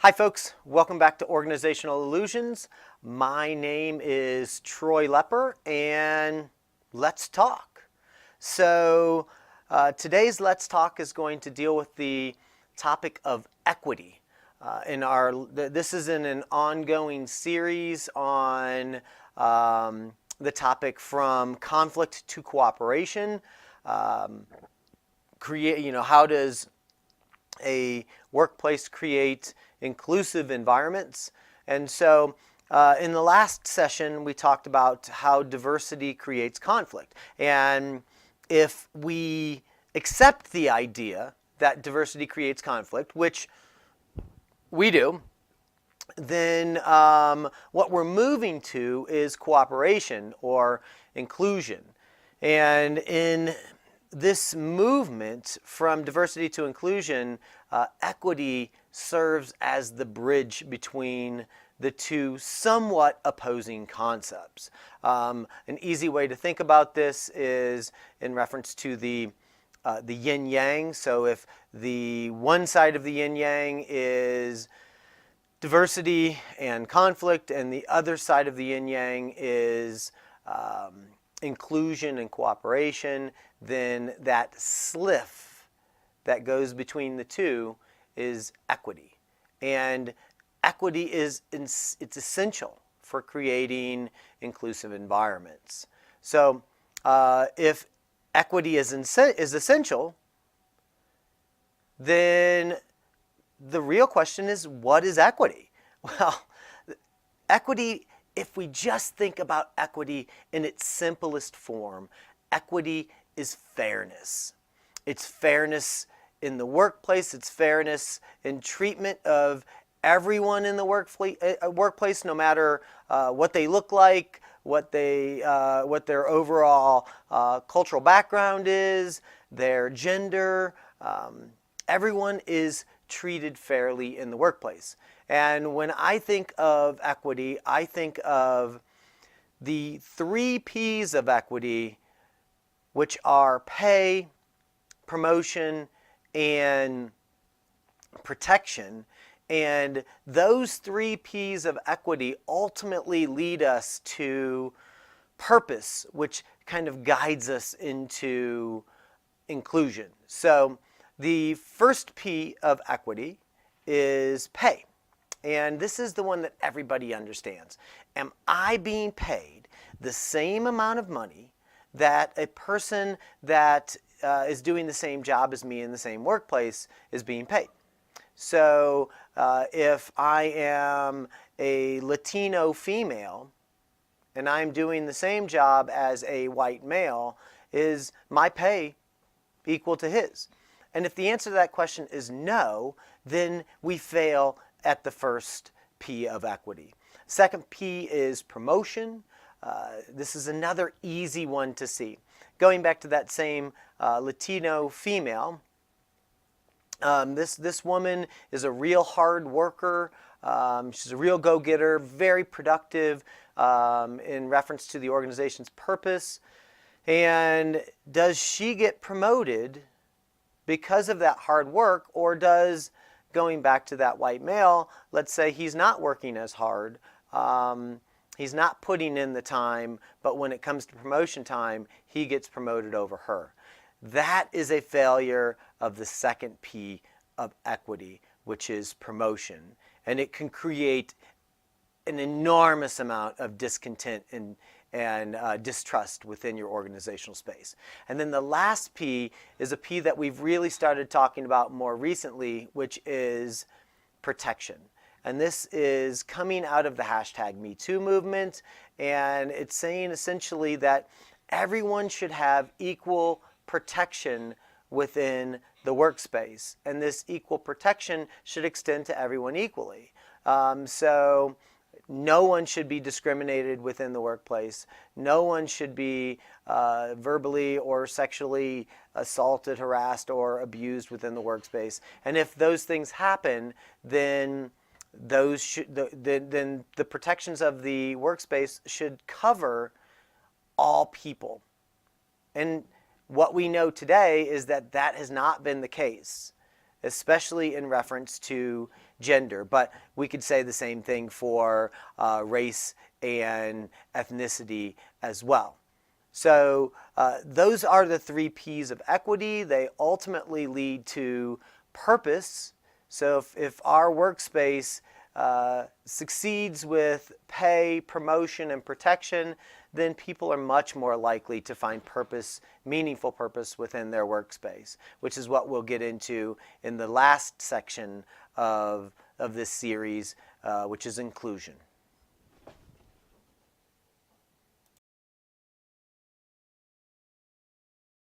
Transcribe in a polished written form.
Hi folks, welcome back to Organizational Illusions. My name is Troy Lepper and let's talk. Today's Let's Talk is going to deal with the topic of equity. This is in an ongoing series on the topic from conflict to cooperation. How does a workplace create inclusive environments? And so in the last session, we talked about how diversity creates conflict. And if we accept the idea that diversity creates conflict, which we do, then what we're moving to is cooperation or inclusion. And in this movement from diversity to inclusion, equity serves as the bridge between the two somewhat opposing concepts. An easy way to think about this is in reference to the yin-yang. So if the one side of the yin-yang is diversity and conflict, and the other side of the yin-yang is inclusion and cooperation, then that sliff that goes between the two is equity. And equity it's essential for creating inclusive environments. So if equity is essential, then the real question is, what is equity? Well, equity, if we just think about equity in its simplest form, equity is fairness. It's fairness in the workplace. It's fairness in treatment of everyone in the workplace, no matter what they look like, what their overall cultural background is, their gender. Everyone is treated fairly in the workplace. And when I think of equity, I think of the 3 P's of equity, which are pay, promotion, and protection. And those 3 P's of equity ultimately lead us to purpose, which kind of guides us into inclusion. So the first P of equity is pay. And this is the one that everybody understands. Am I being paid the same amount of money that a person that is doing the same job as me in the same workplace is being paid? So if I am a Latino female and I'm doing the same job as a white male, is my pay equal to his? And if the answer to that question is no, then we fail at the first P of equity. Second P is promotion. This is another easy one to see. Going back to that same Latino female, this woman is a real hard worker. She's a real go-getter, very productive in reference to the organization's purpose. And does she get promoted because of that hard work, or does, going back to that white male, let's say he's not working as hard, he's not putting in the time, but when it comes to promotion time, he gets promoted over her? That is a failure of the second P of equity, which is promotion. And it can create an enormous amount of discontent and distrust within your organizational space. And then the last P is a P that we've really started talking about more recently, which is protection. And this is coming out of the hashtag #MeToo movement, and it's saying essentially that everyone should have equal protection within the workspace, and this equal protection should extend to everyone equally. So no one should be discriminated within the workplace. No one should be verbally or sexually assaulted, harassed, or abused within the workspace. And if those things happen, then then the protections of the workspace should cover all people. And what we know today is that that has not been the case. especially in reference to gender. But we could say the same thing for race and ethnicity as well. So those are the 3 P's of equity. They ultimately lead to purpose. So if our workspace succeeds with pay, promotion, and protection, then people are much more likely to find purpose, meaningful purpose within their workspace, which is what we'll get into in the last section of this series, which is inclusion.